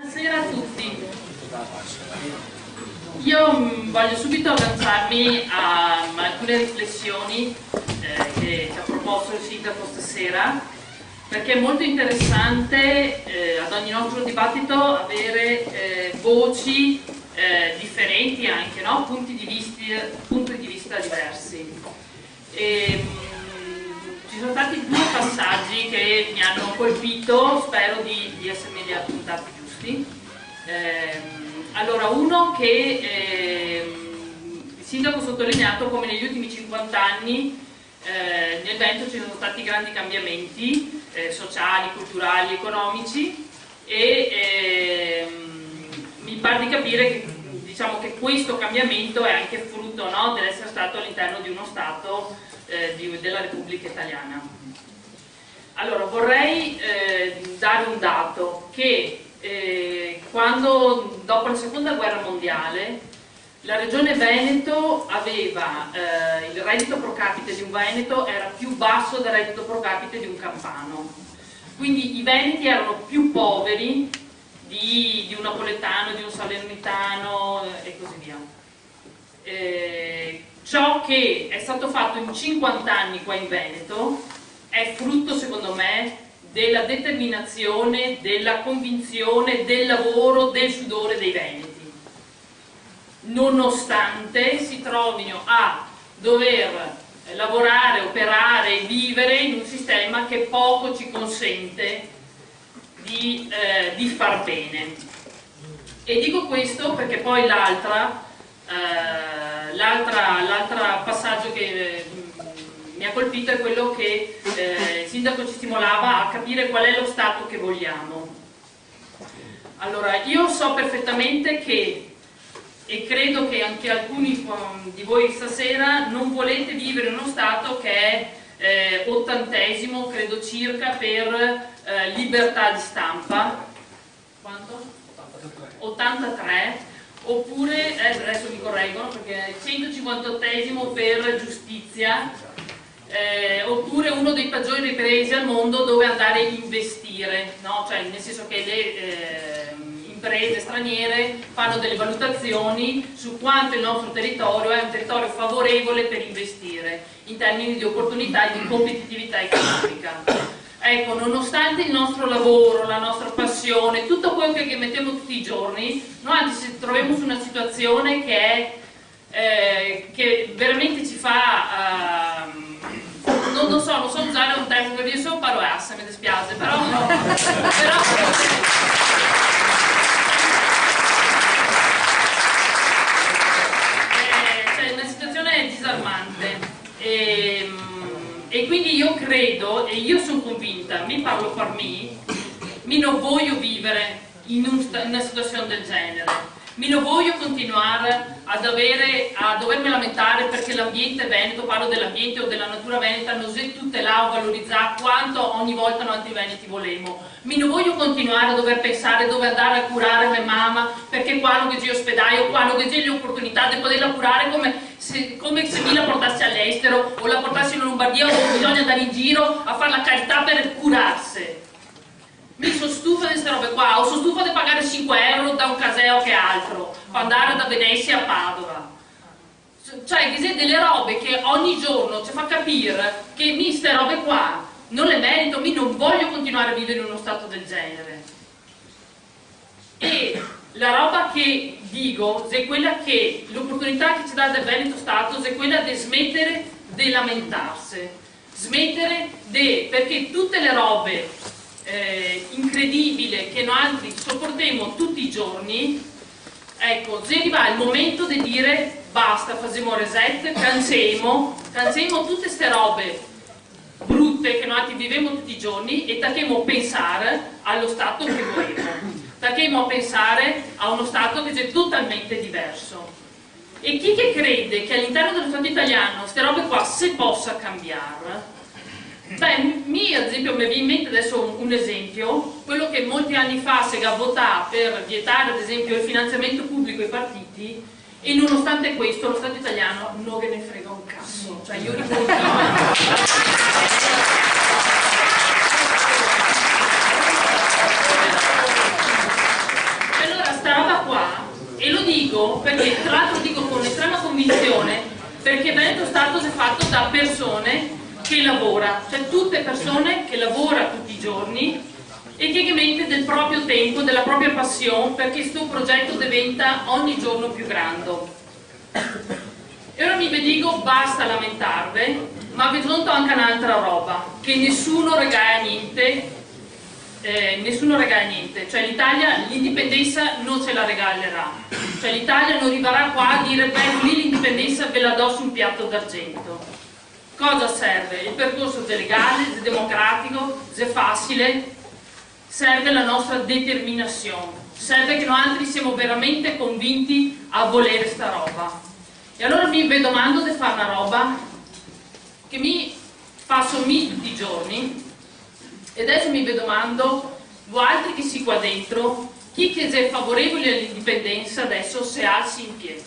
Buonasera a tutti. Io voglio subito lanciarmi a alcune riflessioni che ci ha proposto il sindaco stasera, perché è molto interessante ad ogni nostro dibattito avere voci differenti anche, no? Punti di vista diversi. Ci sono stati due passaggi che mi hanno colpito, spero di essermi appuntati giusti. Allora, uno che il sindaco ha sottolineato come negli ultimi 50 anni nel Veneto ci sono stati grandi cambiamenti sociali, culturali, economici e mi pare di capire che, diciamo, che questo cambiamento è anche frutto, no, dell'essere stato all'interno di uno Stato della Repubblica Italiana. Allora, vorrei dare un dato che quando dopo la seconda guerra mondiale la regione Veneto aveva il reddito pro capite di un veneto era più basso del reddito pro capite di un campano, quindi i veneti erano più poveri di un napoletano, di un salernitano e così via. Ciò che è stato fatto in 50 anni qua in Veneto è frutto, secondo me, della determinazione, della convinzione, del lavoro, del sudore dei veneti, nonostante si trovino a dover lavorare, operare, vivere in un sistema che poco ci consente di far bene. E dico questo perché poi l'altro passaggio che mi ha colpito è quello che il sindaco ci stimolava a capire qual è lo Stato che vogliamo. Allora, io so perfettamente che, e credo che anche alcuni di voi stasera, non volete vivere in uno Stato che è ottantesimo, credo circa, per libertà di stampa. Quanto? 83. Oppure, adesso mi correggono perché è 158esimo per giustizia, oppure uno dei peggiori paesi al mondo dove andare a investire, no? Cioè, nel senso che le imprese straniere fanno delle valutazioni su quanto il nostro territorio è un territorio favorevole per investire in termini di opportunità e di competitività economica. Ecco, nonostante il nostro lavoro, la nostra passione, tutto quello che mettiamo tutti i giorni, noi anzi troviamo su una situazione che veramente ci fa, non so usare un termine per dire solo paroassa, mi dispiace, però è una situazione disarmante. E quindi io credo, e io sono convinta, mi parlo per me, non voglio vivere in una situazione del genere, non voglio continuare a dovermi lamentare perché l'ambiente veneto, parlo dell'ambiente o della natura veneta, non si tutela o valorizza quanto ogni volta noi altri veneti volemo. Non voglio continuare a dover pensare dove andare a curare mia mamma, perché qua non c'è ospedale, o qua non c'è l'opportunità di poterla curare come se mi la portassi all'estero o la portassi in Lombardia, o bisogna andare in giro a fare la carità per curarsi. Mi sono stufa di queste robe qua, o sono stufa di pagare 5 euro da un caseo che altro, per andare da Venezia a Padova. Cioè, che delle robe che ogni giorno ci fa capire che queste robe qua non le merito, non voglio continuare a vivere in uno stato del genere. E la roba che dico è quella che l'opportunità che ci dà del Veneto Stato è quella di smettere di lamentarsi, smettere perché tutte le robe incredibili che noi altri sopportiamo tutti i giorni, ecco, se arriva il momento di dire basta, facciamo reset, cansiamo tutte queste robe brutte che noi altri viviamo tutti i giorni e tacchiamo a pensare allo Stato che vogliamo. Tacchiamo a pensare a uno Stato che è totalmente diverso. E chi che crede che all'interno dello Stato italiano queste robe qua si possa cambiare, beh, ad esempio mi viene in mente adesso un esempio, quello che molti anni fa si è votato per vietare ad esempio il finanziamento pubblico ai partiti, e nonostante questo lo Stato italiano non ve ne frega un cazzo, cioè io dico, perché tra l'altro dico con estrema convinzione, perché Veneto Status è fatto da persone che lavora, cioè tutte persone che lavorano tutti i giorni e che mette del proprio tempo, della propria passione, perché questo progetto diventa ogni giorno più grande. E ora mi dico, basta lamentarvi, ma vi aggiunto anche un'altra roba, che nessuno regala niente, cioè l'Italia l'indipendenza non ce la regalerà, cioè l'Italia non arriverà qua a dire beh, lì l'indipendenza ve la do su un piatto d'argento. Cosa serve? Il percorso è legale, è democratico, è facile, serve la nostra determinazione, serve che noi altri siamo veramente convinti a volere sta roba. E allora mi domando di fare una roba che mi fa sommire tutti i giorni, e adesso mi domando, voi altri che si qua dentro, chi che è favorevole all'indipendenza adesso se alzi in piedi.